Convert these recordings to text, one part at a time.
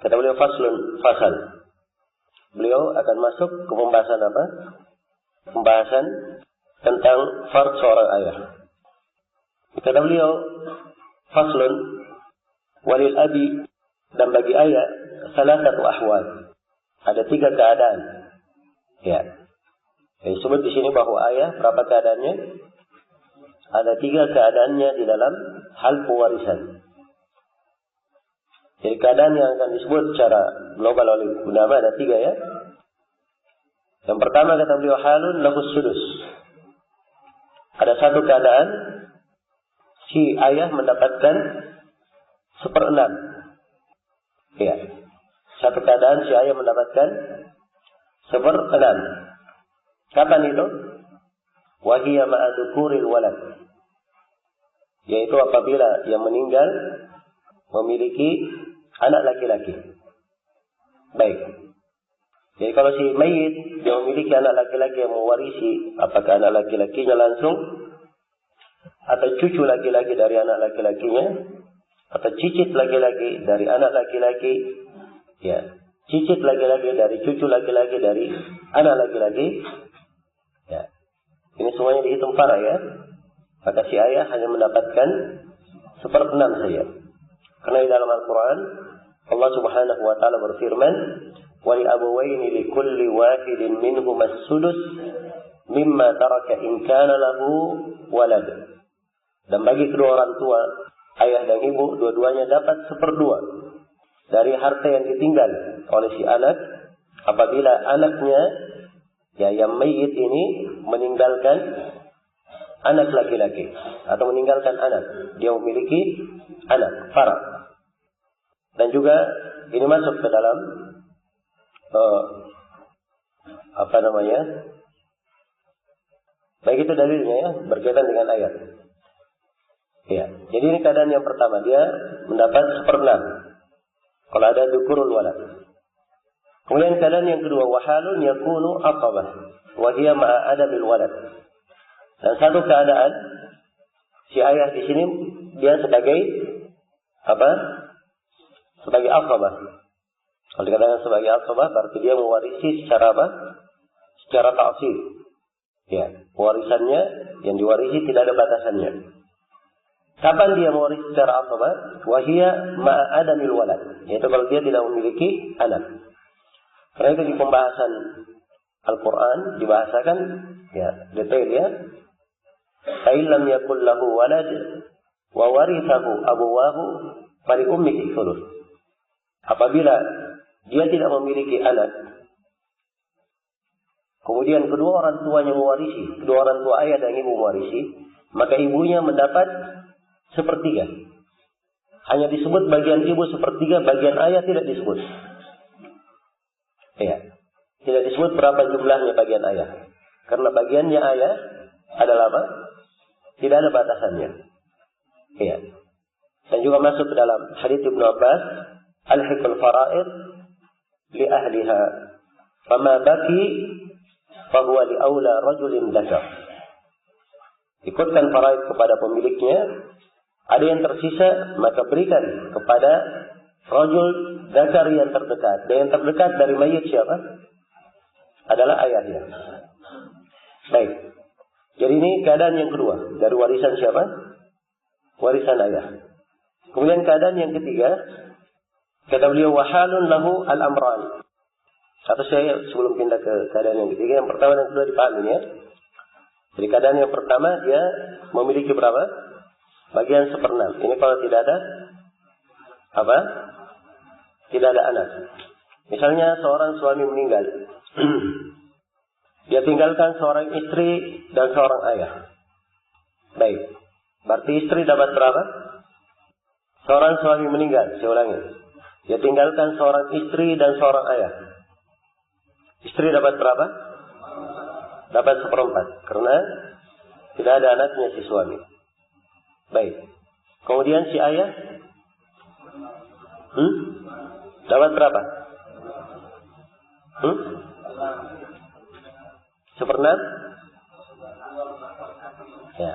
Kata beliau fasal. Beliau akan masuk ke pembahasan apa? Pembahasan tentang fard seorang ayah. Kata beliau faslun walil abi, dan bagi ayah salasatu ahwal. Ada 3 keadaan. Ya. Yang disebut di sini bahwa ayah berapa keadaannya? Ada 3 keadaannya di dalam hal pewarisan. Jadi keadaan yang akan disebut secara global oleh ulama ada 3 ya. Yang pertama kata beliau halun lahus sudus. Ada 1 keadaan si ayah mendapatkan 1/6. Ya. 1 keadaan si ayah mendapatkan 1/6. Kapan itu? Wahiyya ma'a dzukuril walad. Yaitu apabila yang meninggal memiliki anak laki-laki. Baik. Jadi kalau si mayit dia memiliki anak laki-laki yang mewarisi, apakah anak laki-lakinya langsung atau cucu laki-laki dari anak laki-lakinya, atau cicit laki-laki dari anak laki-laki, ya, cicit laki-laki dari cucu laki-laki dari anak laki-laki, ya, ini semuanya dihitung parah ya. Maka si ayah hanya mendapatkan 1/6 saja. Karena di dalam Al-Quran Allah Subhanahu Wa Taala berfirman, "Wali abawaini likulli wahidin minhum as-sudus mimma taraka in kana lahu walad." Dan bagi kedua orang tua, ayah dan ibu, dua-duanya dapat 1/2 dari harta yang ditinggal oleh si anak apabila anaknya, ya, yang mayit ini meninggalkan anak laki-laki atau meninggalkan anak, dia memiliki anak farad. Dan juga ini masuk ke dalam baik itu dalilnya ya, berkaitan dengan ayat. Ya, jadi ini keadaan yang pertama, dia mendapat 1/6 kalau ada dzukurul walad. Kemudian keadaan yang kedua, wahalun yakunu aqabah wa hiya ma'a adamil walad. Dan 1 keadaan si ayah di sini dia sebagai apa? Sebagai aqabah. Kalau dikatakan sebagai aqabah berarti dia mewarisi secara apa? Secara ta'sir. Ya, warisannya yang diwarisi tidak ada batasannya. Kapan dia mewarisi secara aqabah? Wa hiya ma'a adamil walad. Yaitu kalau dia tidak memiliki anak. Karena itu di pembahasan Al-Quran dibahasakan ya detail ya. Fa'in lam yakul lahu walad wa warithahu abuwahu fali ummihi thuluth. Apabila dia tidak memiliki anak, kemudian kedua orang tuanya mewarisi, kedua orang tua ayah dan ibu mewarisi, maka ibunya mendapat 1/3. Hanya disebut bagian ibu 1/3, bagian ayah tidak disebut. Ya, tidak disebut berapa jumlahnya bagian ayah. Karena bagiannya ayah adalah apa? Tidak ada batasannya. Ya. Dan juga masuk ke dalam hadits Ibnu Abbas, alhiqul fara'id li ahliha, fama baki fahuwa li aula rajulin dzakar. Ikutkan faraid kepada pemiliknya, ada yang tersisa maka berikan kepada rajul dzakar yang terdekat. Dan yang terdekat dari mayit siapa? Adalah ayahnya. Baik. Jadi ini keadaan yang kedua dari warisan siapa? Warisan ayah. Kemudian keadaan yang ketiga, kata beliau wahalun lahu al-amran. Atau saya sebelum pindah ke keadaan yang ketiga, yang pertama dan kedua dipahami ya. Jadi keadaan yang pertama dia memiliki berapa? Bagian 1/6. Ini kalau tidak ada apa? Tidak ada anak. Misalnya seorang suami meninggal. Dia tinggalkan seorang istri dan seorang ayah. Baik. Berarti istri dapat berapa? Seorang suami meninggal, saya ulangi. Dia tinggalkan seorang istri dan seorang ayah. Istri dapat berapa? Dapat 1/4. Karena tidak ada anaknya si suami. Baik. Kemudian si ayah? Dapat berapa? 1/6? Ya.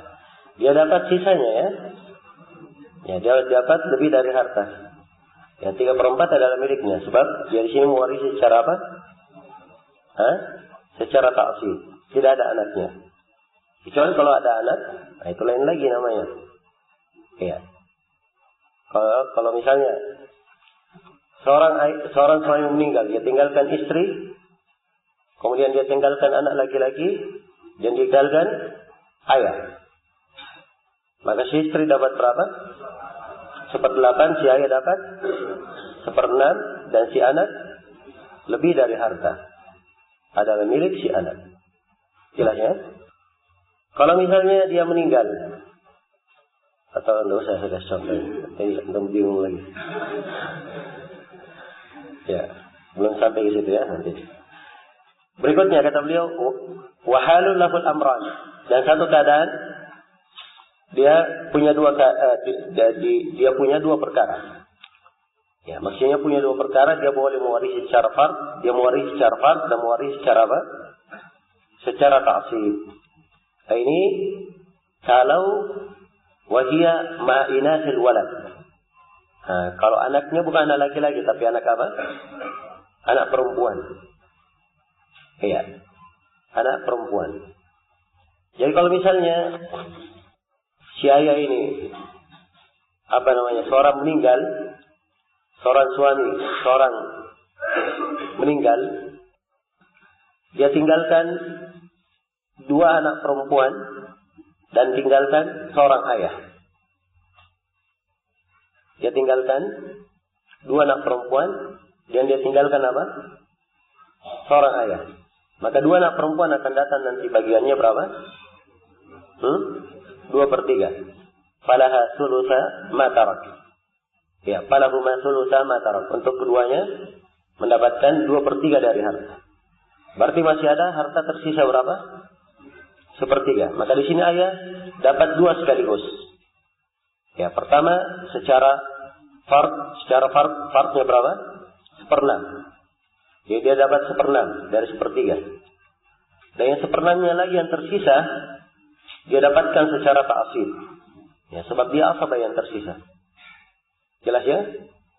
Dia dapat sisanya ya. Ya, dia dapat lebih dari harta. Ya, 3/4 adalah miliknya. Sebab dia di sini mewarisi secara apa? Secara ta'sib. Tidak ada anaknya. Kecuali kalau ada anak, nah itu lain lagi namanya. Iya. Kalau misalnya seorang suami meninggal, dia tinggalkan istri, kemudian dia tinggalkan anak laki-laki, dan dia tinggalkan ayah. Maka si istri dapat berapa? 1/8, si ayah dapat 1/6, dan si anak lebih dari harta. Adalah milik si anak. Jelas ya? Kalau misalnya dia meninggal, atau tidak usah saya kasih contoh, nanti bingung lagi. Ya, belum sampai ke situ ya nanti. Berikutnya kata beliau, wahalul lahul amran, dan satu keadaan dia punya dua perkara. Ya, maksudnya punya dua perkara, dia boleh mewarisi secara fard, dia mewarisi secara fard dan mewarisi secara apa? Secara ta'sib. Nah, ini kalau wahia ma'inatil walad. Nah, kalau anaknya bukan anak laki-laki tapi anak apa? Anak perempuan. Iya. Anak perempuan. Jadi kalau misalnya si ayah ini seorang meninggal, seorang suami, seorang meninggal, dia tinggalkan 2 anak perempuan dan tinggalkan seorang ayah. Dia tinggalkan 2 anak perempuan dan dia tinggalkan apa? Seorang ayah. Maka 2 anak perempuan akan datang nanti bagiannya berapa? 2/3. Falaha thulutsa ma tarak. Ya, falahu ma thulutsa ma tarak. Untuk keduanya mendapatkan 2/3 dari harta. Berarti masih ada harta tersisa berapa? 1/3. Maka di sini ayah dapat 2 sekaligus. Ya, pertama secara fardnya berapa? 1/6. Jadi dia dapat 1/6 dari 1/3. Dan yang 1/6-nya lagi yang tersisa dia dapatkan secara ta'sib. Ya, sebab dia asabah yang tersisa. Jelas ya?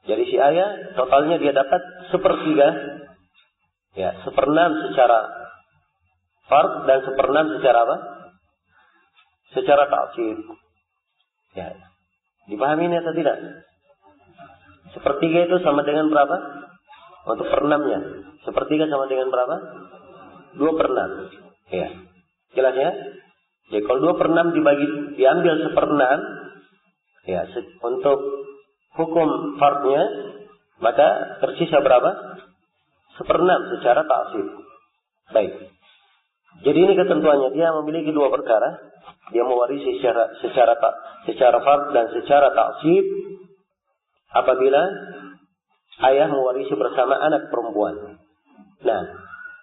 Jadi si ayah totalnya dia dapat 1/3. Ya, 1/6 secara fard dan 1/6 secara apa? Secara ta'sib. Ya. Dipahami ini atau tidak? 1/3 itu sama dengan berapa? Untuk 1/6-nya. 1/3 sama dengan berapa? 2/6. Ya. Jelas ya? Jadi kalau 2/6 diambil 1/6, ya, untuk hukum fardnya, maka tersisa berapa? 1/6 secara ta'sib. Baik. Jadi ini ketentuannya, dia memiliki 2 perkara. Dia mewarisi secara fard dan secara ta'sib apabila ayah mewarisi bersama anak perempuan. Nah,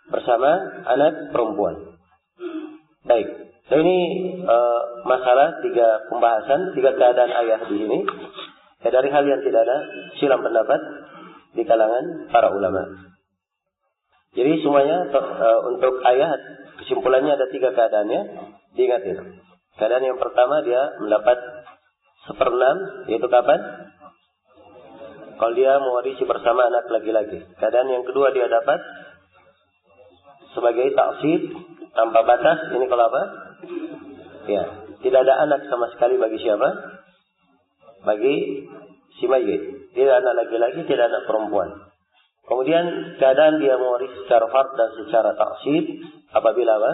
bersama anak perempuan. Baik. Nah, ini masalah 3 pembahasan, 3 keadaan ayah di sini. Ya, dari hal yang tidak ada silang pendapat di kalangan para ulama. Jadi semuanya untuk ayah kesimpulannya ada 3 keadaannya. Diingat itu. Keadaan yang pertama dia mendapat 1/6, yaitu kapan? Kalau dia mewarisi bersama anak laki-laki. Keadaan yang kedua dia dapat sebagai ta'sib tanpa batas. Ini kalau apa? Ya, tidak ada anak sama sekali bagi siapa? Bagi si mayit. Tidak anak laki-laki, tidak anak perempuan. Kemudian keadaan dia mewarisi secara fard dan secara ta'sib apabila apa?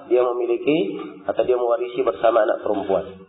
Dia memiliki atau dia mewarisi bersama anak perempuan.